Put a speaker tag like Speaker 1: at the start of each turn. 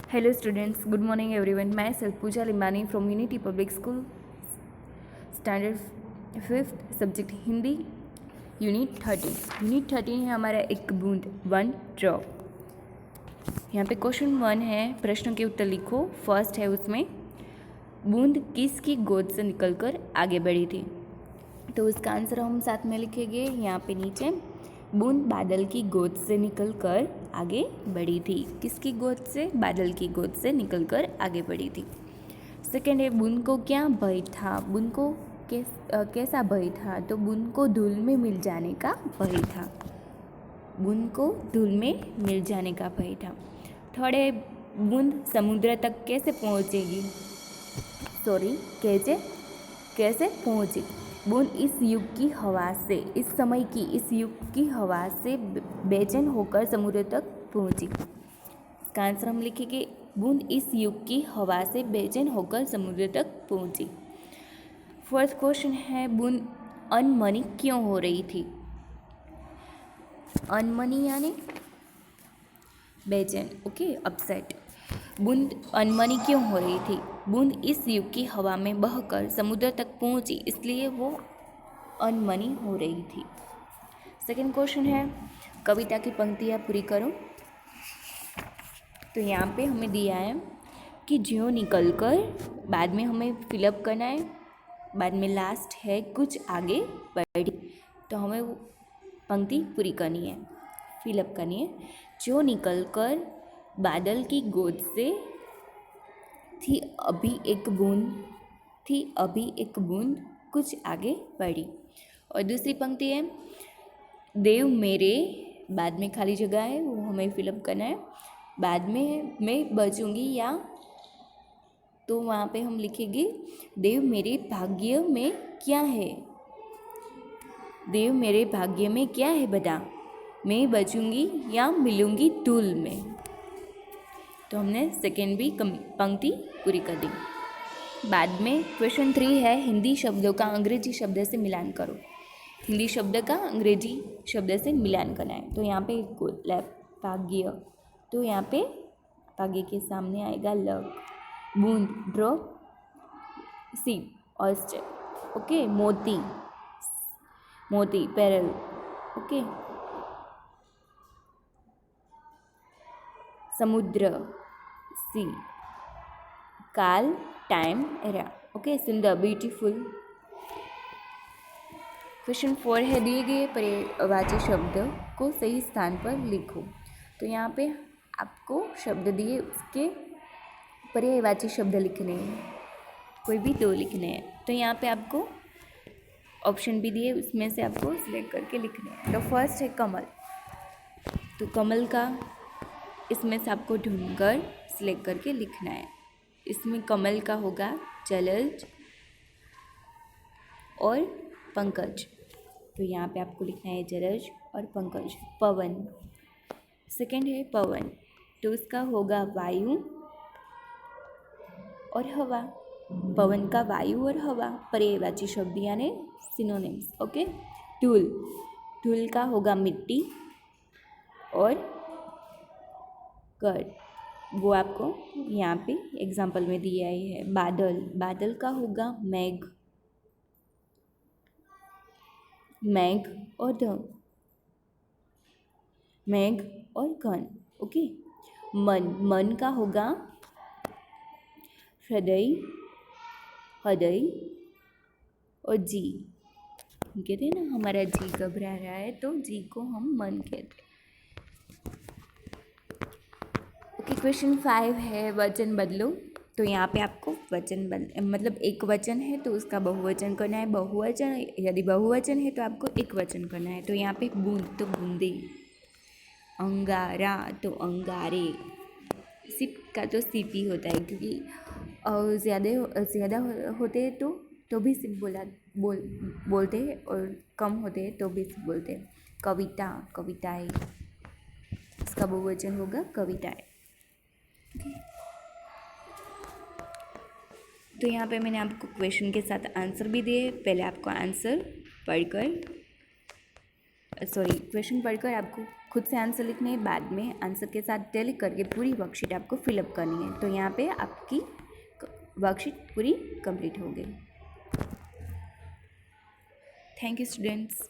Speaker 1: Hello students, good morning everyone. Myself Pooja Limbani from Unity Public School, Standard 5th, Subject Hindi, Unit 13. Unit 13 है हमारा एक बूंद, one drop. यहाँ पे question 1 है, प्रश्नों के उत्तर लिखो. फर्स्ट है उसमें, बूंद किसकी गोद से निकलकर आगे बढ़ी थी. तो उसका आंसर हम साथ में लिखेंगे यहाँ पे नीचे. बूंद बादल की गोद से निकलकर आगे बढ़ी थी. किसकी गोद से? बादल की गोद से निकलकर आगे बढ़ी थी. सेकेंड है, बूंद को क्या भय था. बूंद को कैसा भय था? तो बूंद को धूल में मिल जाने का भय था. बूंद को धूल में मिल जाने का भय था. थर्ड है, बूंद समुद्र तक कैसे पहुँचेगी. कैसे पहुँची. बूंद इस युग की हवा से, इस समय की इस युग की हवा से बेचैन होकर समुद्र तक पहुँची. इसका आंसर हम लिखेंगे, बूंद इस युग की हवा से बेचैन होकर समुद्र तक पहुँची. फोर्थ क्वेश्चन है, बूंद अनमनी क्यों हो रही थी. अनमनी यानी बेचैन, ओके, अपसेट. बूंद अनमनी क्यों हो रही थी. बूंद इस युग की हवा में बहकर समुद्र तक पहुंची, इसलिए वो अनमनी हो रही थी. सेकेंड क्वेश्चन है, कविता की पंक्तियाँ पूरी करो. तो यहाँ पे हमें दिया है कि ज्यों निकल कर, बाद में हमें फिलअप करना है. बाद में लास्ट है कुछ आगे बढ़ी, तो हमें वो पंक्ति पूरी करनी है, फिलअप करनी है. ज्यों निकल कर बादल की गोद से थी अभी एक बूंद कुछ आगे बढ़ी. और दूसरी पंक्ति है, देव मेरे, बाद में खाली जगह है वो हमें फिलअप करना है. बाद में मैं बचूंगी या, तो वहाँ पे हम लिखेंगे, देव मेरे भाग्य में क्या है. देव मेरे भाग्य में क्या है बता, मैं बचूंगी या मिलूंगी धूल में. तो हमने सेकेंड भी पंक्ति पूरी कर दी. बाद में क्वेश्चन 3 है, हिंदी शब्दों का अंग्रेजी शब्द से मिलान करो. हिंदी शब्द का अंग्रेजी शब्द से मिलान करना है. तो यहाँ पे भाग्य, तो यहाँ पे भाग्य के सामने आएगा लव. बूंद ड्रॉप, सीप ऑयस्टर, ओके. मोती पेरल, ओके. समुद्र, सी. काल, टाइम, एरा, ओके. सुंदर, ब्यूटीफुल. क्वेश्चन 4 है, दिए गए पर्यायवाची शब्द को सही स्थान पर लिखो. तो यहाँ पे आपको शब्द दिए, उसके पर्यायवाची शब्द लिखने हैं, कोई भी 2 लिखने हैं. तो यहाँ पे आपको ऑप्शन भी दिए, उसमें से आपको सिलेक्ट करके लिखने हैं. तो फर्स्ट है कमल. तो कमल का इसमें से आपको ढूंढकर सिलेक्ट करके लिखना है. इसमें कमल का होगा जलज और पंकज. तो यहाँ पे आपको लिखना है जलज और पंकज. पवन, सेकेंड है पवन, तो उसका होगा वायु और हवा. पवन का वायु और हवा पर्यायवाची शब्द यानी सिनोनिम्स, ओके. धूल का होगा मिट्टी और कर्ड, वो आपको यहाँ पे एग्जाम्पल में दिया ही है. बादल का होगा मेघ और घन, ओके. मन का होगा हृदय और जी. कहते हैं ना, हमारा जी घबरा रहा है तो जी को हम मन कहते हैं. ओके. क्वेश्चन 5 है, वचन बदलो. तो यहाँ पे आपको मतलब एक वचन है तो उसका बहुवचन करना है. यदि बहुवचन है तो आपको एक वचन करना है. तो यहाँ पे बूंद तो बूंदे, अंगारा तो अंगारे, सिप का तो सिप ही होता है, क्योंकि ज़्यादा होते हैं तो भी सिप बोलते हैं, और कम होते हैं तो भी सिप बोलते हैं. कविताएं, इसका बहुवचन होगा कविताएं. तो यहाँ पे मैंने आपको क्वेश्चन के साथ आंसर भी दिए. पहले आपको आंसर पढ़कर क्वेश्चन पढ़कर आपको खुद से आंसर लिखने हैं, बाद में आंसर के साथ टैली करके पूरी वर्कशीट आपको फिलअप करनी है। तो यहाँ पे आपकी वर्कशीट पूरी कंप्लीट हो गई। Thank you students.